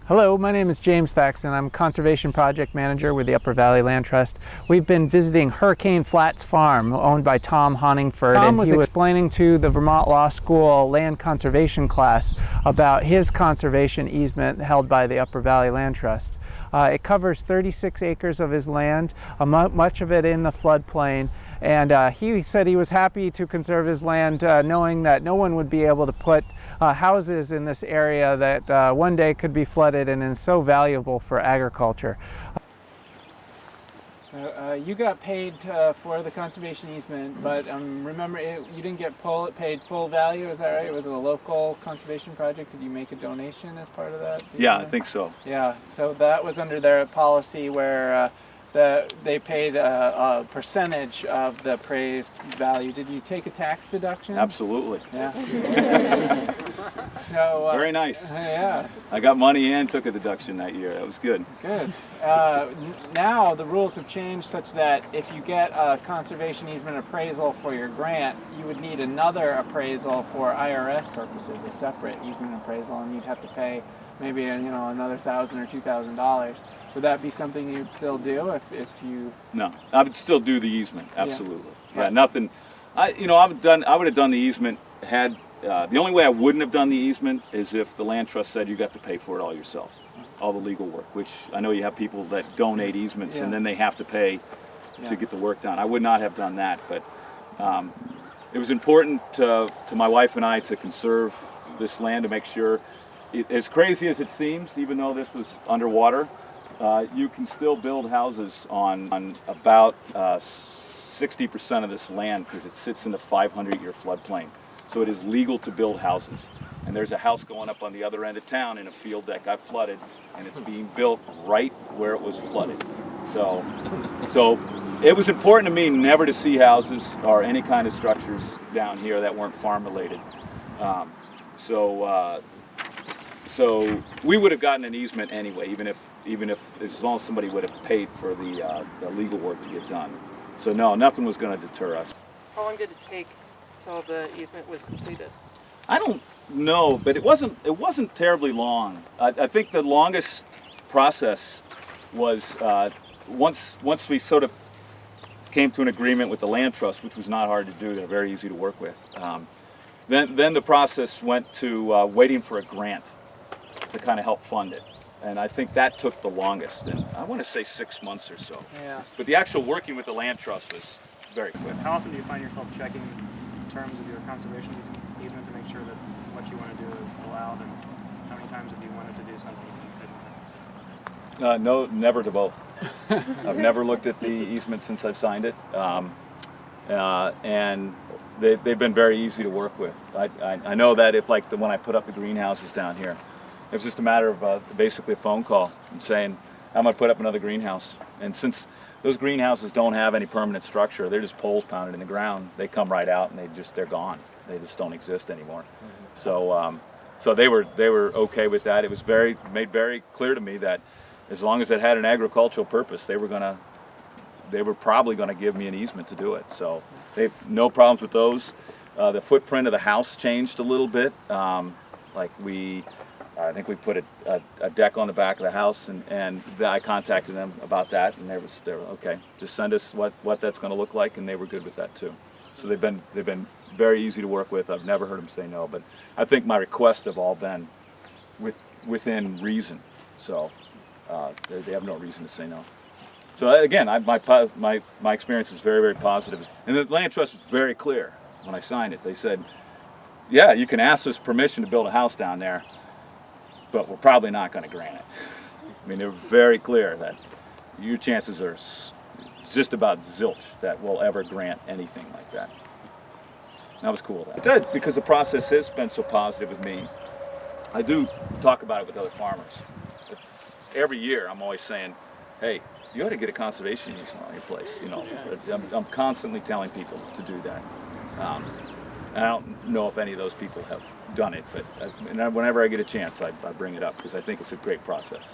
Hello, my name is James Thaxton. I'm Conservation Project Manager with the Upper Valley Land Trust. We've been visiting Hurricane Flats Farm, owned by Tom Honingford. Tom was explaining to the Vermont Law School land conservation class about his conservation easement held by the Upper Valley Land Trust. It covers 36 acres of his land, much of it in the floodplain, and he said he was happy to conserve his land knowing that no one would be able to put houses in this area that one day could be flooded and is so valuable for agriculture. You got paid for the conservation easement, but remember, you didn't get paid full value, is that right? It was a local conservation project. Did you make a donation as part of that? Yeah, I think so. Yeah, so that was under their policy where they paid a percentage of the appraised value. Did you take a tax deduction? Absolutely. Yeah. So, very nice. Yeah. I got money and took a deduction that year. That was good. Good. Now the rules have changed such that if you get a conservation easement appraisal for your grant, you would need another appraisal for IRS purposes, a separate easement appraisal, and you'd have to pay maybe another $1,000 or $2,000. Would that be something you'd still do if you? No, I would still do the easement. Absolutely. Yeah, nothing. I would have done the easement had. The only way I wouldn't have done the easement is if the land trust said you got to pay for it all yourself, all the legal work. Which I know you have people that donate easements and then they have to pay to get the work done. I would not have done that, but it was important to my wife and I to conserve this land to make sure. As crazy as it seems, even though this was underwater. You can still build houses on about 60% of this land because it sits in the 500-year floodplain. So it is legal to build houses. And there's a house going up on the other end of town in a field that got flooded, and it's being built right where it was flooded. So it was important to me never to see houses or any kind of structures down here that weren't farm related. So we would have gotten an easement anyway, even if as long as somebody would have paid for the legal work to get done. So no, nothing was going to deter us. How long did it take till the easement was completed? I don't know, but it wasn't terribly long. I think the longest process was once we sort of came to an agreement with the land trust, which was not hard to do. They're very easy to work with. Then the process went to waiting for a grant to kind of help fund it. And I think that took the longest, and I want to say 6 months or so. Yeah. But the actual working with the land trust was very quick. How often do you find yourself checking terms of your conservation easement to make sure that what you want to do is allowed, and how many times have you wanted to do something you couldn't? No, never to both. I've never looked at the easement since I've signed it, and they've been very easy to work with. I know that if when I put up the greenhouses down here, it was just a matter of basically a phone call and saying, I'm going to put up another greenhouse. And since those greenhouses don't have any permanent structure, they're just poles pounded in the ground, they come right out and they're gone. They just don't exist anymore. So they were okay with that. It was made very clear to me that as long as it had an agricultural purpose, they were probably going to give me an easement to do it. So they've no problems with those. The footprint of the house changed a little bit. I think we put a deck on the back of the house, and I contacted them about that, and they were okay. Just send us what that's going to look like, and they were good with that too. So they've been very easy to work with. I've never heard them say no, but I think my requests have all been within reason. So they have no reason to say no. So again, my experience is very, very positive. And the land trust was very clear when I signed it. They said, yeah, you can ask us permission to build a house down there, but we're probably not going to grant it. I mean, they're very clear that your chances are just about zilch that we'll ever grant anything like that. That was cool. It did, because the process has been so positive with me. I do talk about it with other farmers. Every year I'm always saying, hey, you ought to get a conservation easement on your place. I'm constantly telling people to do that. And I don't know if any of those people have done it, but whenever I get a chance, I bring it up because I think it's a great process.